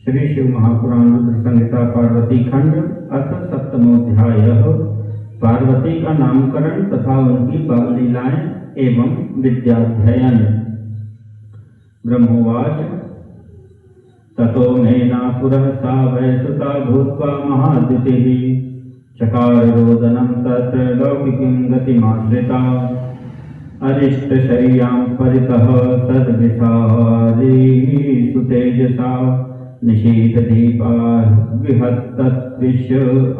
श्री शिव महापुराण रुद्र संहिता पार्वती खंड अथ सप्तमोध्याय। पार्वती का नामकरण तथा उनकी बाल लीलाएं एवं विद्याध्ययन। ब्रह्मोवाच ततो मेना पुरः सा वै सुता भूत्वा महाद्युतिः चकार रोदनं तत्र लौकिकीं गतिमाश्रिता अरिष्टशय्यां परितः सद्विचारी सुतेजसा निशीथदीपा विहत्तत्विष्य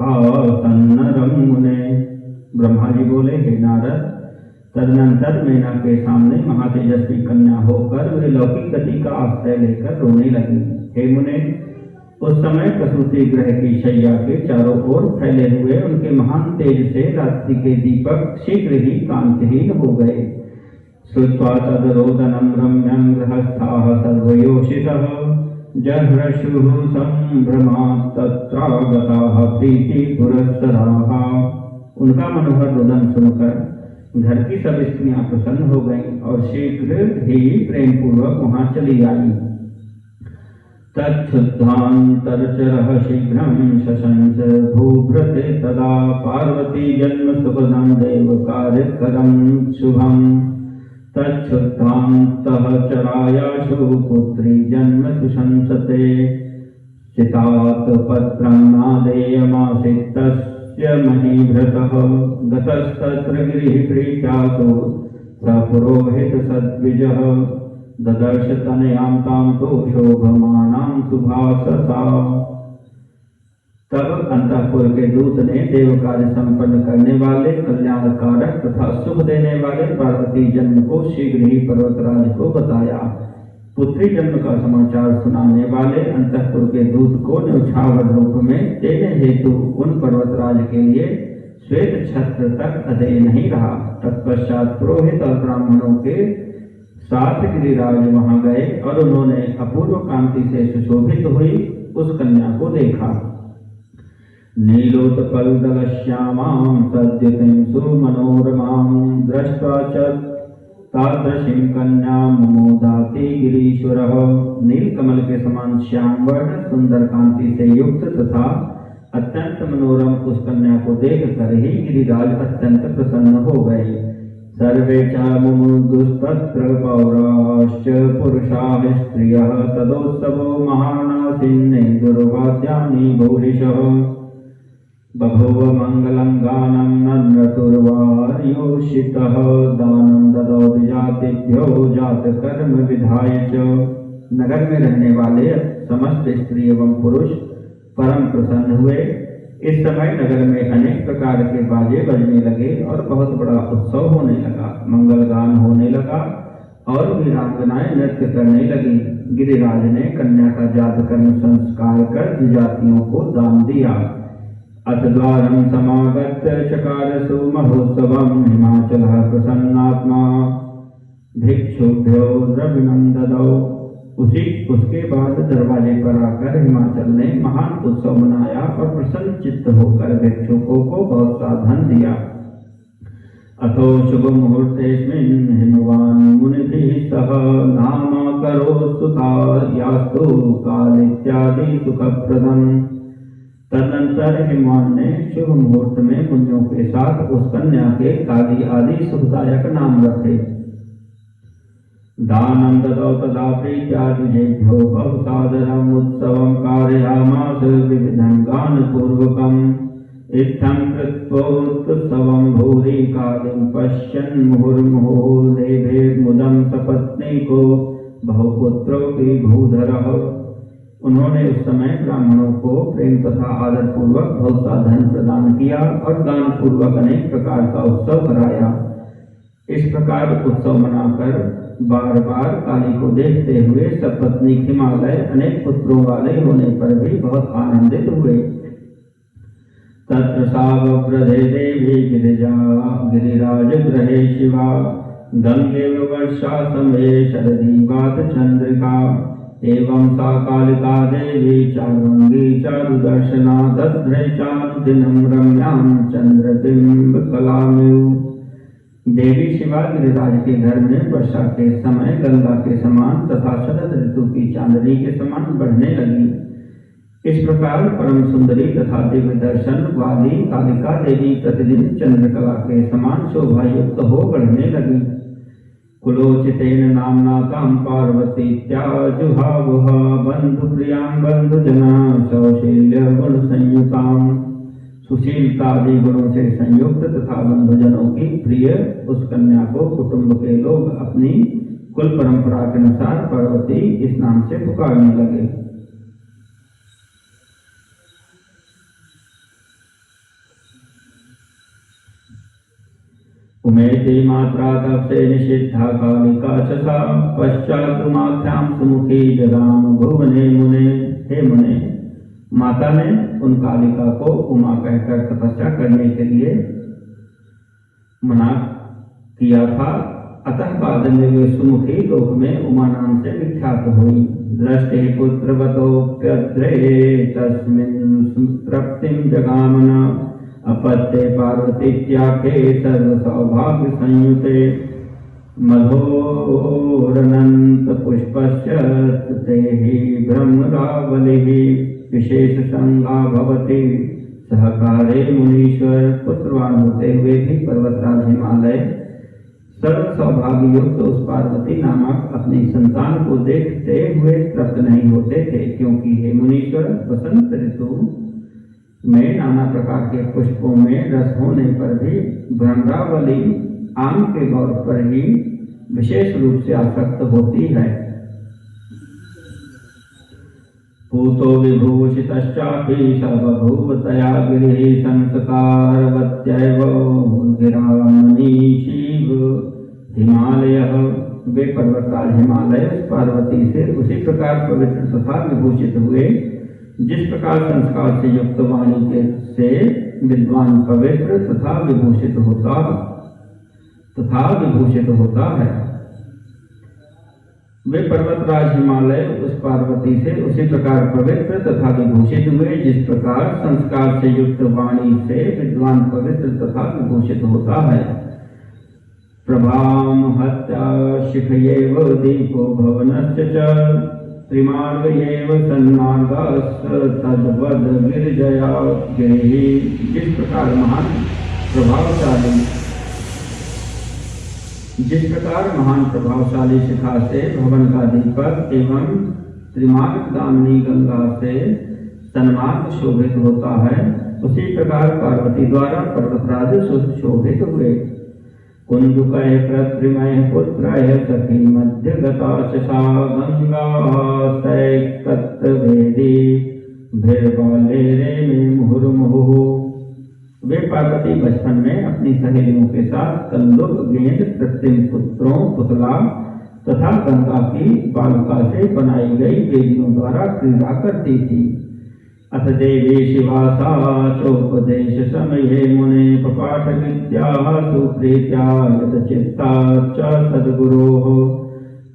आसन्नरं मुने। ब्रह्मा जी बोले, हे नारद, तदनंतर मैना के सामने महातेजस्वी कन्या होकर वे लौकिक गति का आश्रय लेकर रोने लगी। हे मुने, उस समय प्रसूति गृह की शैया के चारों ओर फैले हुए उनके महान तेज से रात्रि के दीपक शीघ्र ही कांतिहीन हो गए। श्रुत्वा तदरोदनं रम्यं गृहस्थाः सर्वयोषितः जह्रशुः संभ्रमात् तत्रागताः प्रीतिपुरस्सराः। उनका मनोहर रोदन सुनकर घर की सब स्त्रियां प्रसन्न हो गईं और शीघ्र ही प्रेम पूर्वक वहां चली आई। तच्छुद्धान्तरचरः शीघ्रं शशंस भूभृते तदा पार्वती जन्म सुखदं देव कार्यकरं शुभम्। तच्छुद्धान्तः चरायाशु पुत्री जन्म सुशंसते चितात् पत्रं नादेयमासीत् तस्य महीभृतः गतस्तत्र गिरिप्रीत्यासु स पुरोहित सद्विजः ददर्श तनयां तां तो शोभमानां सुभाससा। तब अंतःपुर के दूत ने देव कार्य संपन्न करने वाले कल्याणकारक तथा सुख देने वाले पार्वती जन्म को शीघ्र ही पर्वतराज को बताया। पुत्री जन्म का समाचार सुनाने वाले अंतःपुर के दूत को न्यौछावर रूप में देने हेतु उन पर्वतराज के लिए श्वेत छत्र तक अधेय नहीं रहा। तत्पश्चात पुरोहित और ब्राह्मणों के साथ गिरिराज वहां गए और उन्होंने अपूर्व कांति से सुशोभित हुई उस कन्या को देखा। नीलोत्पलदलश्यामां सद्युतिं सुमनोरमां दृष्ट्वा च तादृशीं कन्यां मुमोदाति गिरीश्वरः। नीलकमल के समान श्याम वर्ण सुंदर कांति से युक्त तथा अत्यंत मनोरम उस कन्या को देखकर ही गिरिराज अत्यंत प्रसन्न हो गए। सर्वे च मुमुदुस्तत्र पौराश्च पुरुषाः स्त्रियः तदोत्सवो महानासीन्ने दुर्वाद्यानि भूरिशः। बभूव मंगलं गानं नन्द्रतुर्वार्योषितः दानं ददौ विजातिभ्यो जातकर्म विधाय च। नगर में रहने वाले समस्त स्त्री एवं पुरुष परम प्रसन्न हुए। इस समय नगर में अनेक प्रकार के बाजे बजने लगे और बहुत बड़ा उत्सव होने लगा। मंगल गान होने लगा और वीरांगनाएं नृत्य करने लगी। गिरिराज ने कन्या का जातकर्म संस्कार कर द्विजातियों को दान दिया। अथ द्वारं समागत्य चकारसु महोत्सवं हिमाचलः प्रसन्नात्मा भिक्षुभ्यो द्रविणं ददौ। उसके बाद दरवाजे पर आकर हिमाचल ने महान उत्सव मनाया और प्रसन्न चित्त होकर भिक्षुकों को बहुत सा धन दिया। अथो शुभ मुहूर्तेस्मिन् हिमवान् मुनिभिः सह नामाकरो सुता यास्तु कालित्यादि सुखप्रदम्। तदनंतर हिमवान ने शुभ मुहूर्त में मुनियों के साथ उस कन्या के काली आदि सुखदायक नाम रखे। दानं ददौ तदा प्रीत्या द्विजेभ्यो बहुसादरम् उत्सवं कारयामास विविधं गानपूर्वकम्। इत्थं कृत्वोत्सवं भूरि कालीं पश्यन् मुहुर्मुहुः लेभे मुदं सपत्नीको बहुपुत्रोऽपि भूधरः। उन्होंने उस समय ब्राह्मणों को प्रेम तथा आदर पूर्वक बहुत सा धन प्रदान किया और दान पूर्वक अनेक प्रकार का उत्सव कराया। इस प्रकार उत्सव मनाकर बार बार काली को देखते हुए सपत्नी हिमालय अनेक पुत्रों वाले होने पर भी बहुत आनंदित हुए। तत्र सावव्रधे देवी गिरिजा गिरिराज ग्रहे शिवा गंगेव वर्षा समये शरदीवात चंद्रिका। एवं सा कालिका देवी चारुंगी चारुदर्शना दध्रे चारुदिनं रम्यां चंद्रबिंब कलामिव। देवी शिवा गिरिराज के घर में वर्षा के समय गंगा के समान तथा शरद ऋतु की चांदनी के समान बढ़ने लगी। इस प्रकार परम सुंदरी तथा दिव्य दर्शन वाली कालिका देवी प्रतिदिन चंद्रकला के समान शोभा युक्त हो बढ़ने लगी। कुलोचितेन नामना तां पार्वतीत्याजुहावहा बंधु प्रियां बंधुजना सौशील्य गुण संयुतां। सुशीलतादि गुणों से संयुक्त तथा बंधुजनों की प्रिय उस कन्या को कुटुंब के लोग अपनी कुल परंपरा के अनुसार पार्वती इस नाम से पुकारने लगे। उमेति मात्रा तपसे निषिद्धा कालिका चसा पश्चात माख्यां सुमुखी जगाम भुवने मुने। हे मुने, माता ने उन कालिका को उमा कहकर तपस्या करने के लिए मना किया था, अतः बाद में वे सुमुखी लोक में उमा नाम से विख्यात हुई। दृष्टि पुत्रवतोप्यद्रे तस्मिन् तृप्तिं जगामन अपत्ये पार्वतीत्याखे सर्व सौभाग्य संयुते मधोरनंत पुष्पस्य तेहि ब्रह्मरावलिः विशेष संगा भवति। सहकारे मुनीश्वर पुत्रवान होते हुए भी पर्वतराज हिमालय सर्व सौभाग्य युक्त उस पार्वती नामक अपनी संतान को देखते हुए तृप्त नहीं होते थे, क्योंकि हे मुनीश्वर वसंत ऋतु में नाना प्रकार के पुष्पों में रस होने पर भी भ्रमरावली आम के गौर पर ही विशेष रूप से आसक्त होती है। पूतो विभूषितश्चापि सर्वभूतया गिरिः संस्कारवत्यैव गिरामणिशिव हिमालयः। वे पर्वतराज हिमालय उस पार्वती से उसी प्रकार पवित्र तथा विभूषित हुए जिस प्रकार संस्कार से युक्त वाणी के से विद्वान पवित्र तथा विभूषित होता है। वे पर्वतराज हिमालय उस पार्वती से उसी प्रकार पवित्र तथा विभूषित हुए जिस प्रकार संस्कार से युक्त वाणी से विद्वान पवित्र तथा विभूषित होता है। प्रभाम हत्या शिखयेव दीपो भवनस्य च त्रिमार्गयेव सन्मार्गस् तद्वद गिरिजया गिरिः। जिस प्रकार महान प्रभावशाली शिखा से भवन का दीपक एवं त्रिमार्ग गामिनी गंगा से सन्मार्ग शोभित होता है, उसी प्रकार पार्वती द्वारा पर्वतराज सुशोभित हुए। कुंजुकय कृत्रिमय पुत्रय सखी मध्य गता सा गंगा सैकत्वेदी भीरबाले रे में मुहुर्मुहुः। वे पार्वती बचपन में अपनी सहेलियों के साथ कल्लुक गेंद कृत्रिम पुत्रों पुतला तथा गंगा की बालुका से बनाई गई वेदियों द्वारा क्रीड़ा करती थी। अथ देवी शिवा सा चोपदेश समये मुने पपाठ विद्या सुप्रीत्या यतचित्ता च सद्गुरोः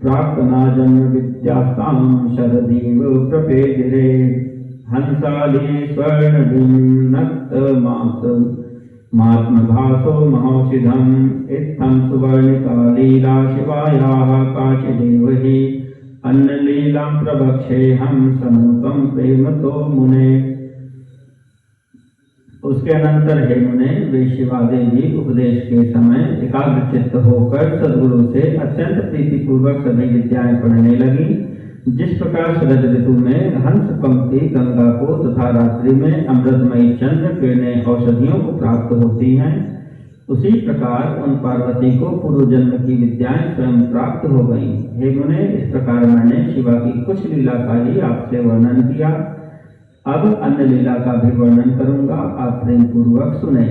प्राक्तना जन्म विद्यास्तां शरदीव प्रपेदिरे। हंसाली स्वर्णविन्नक्त मात्मभासो महौषधम् इत्थं सुवर्णिका लीला शिवायाः काचिदेव हि अन्नलीलां प्रवक्षेऽहं समूतं प्रेमतो मुने। उसके अनंतर हे मुने, वे शिवा देवी उपदेश के समय एकाग्रचित्त होकर सद्गुरु से अत्यंत प्रीतिपूर्वक सभी विद्याएं पढ़ने लगी। जिस प्रकार शरद ऋतु में हंस पंक्ति गंगा को तथा रात्रि में अमृतमयी चंद्र किरणें औषधियों को प्राप्त होती हैं, उसी प्रकार उन पार्वती को पूर्व जन्म की विद्याएं स्वयं प्राप्त हो गई। हे मुने, इस प्रकार मैंने शिवा की कुछ लीला का ही आपसे वर्णन किया। अब अन्य लीला का भी वर्णन करूंगा, आप प्रेम पूर्वक सुने।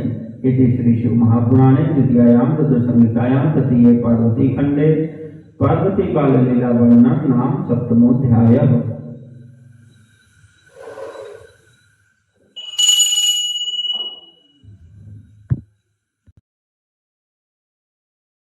इति श्री शिव महापुराणे द्वितीयायाम रुद्र संहितायां तृतीये पार्वती खंडे पार्वती बाल लीला वर्णन नाम सप्तमोध्यायः।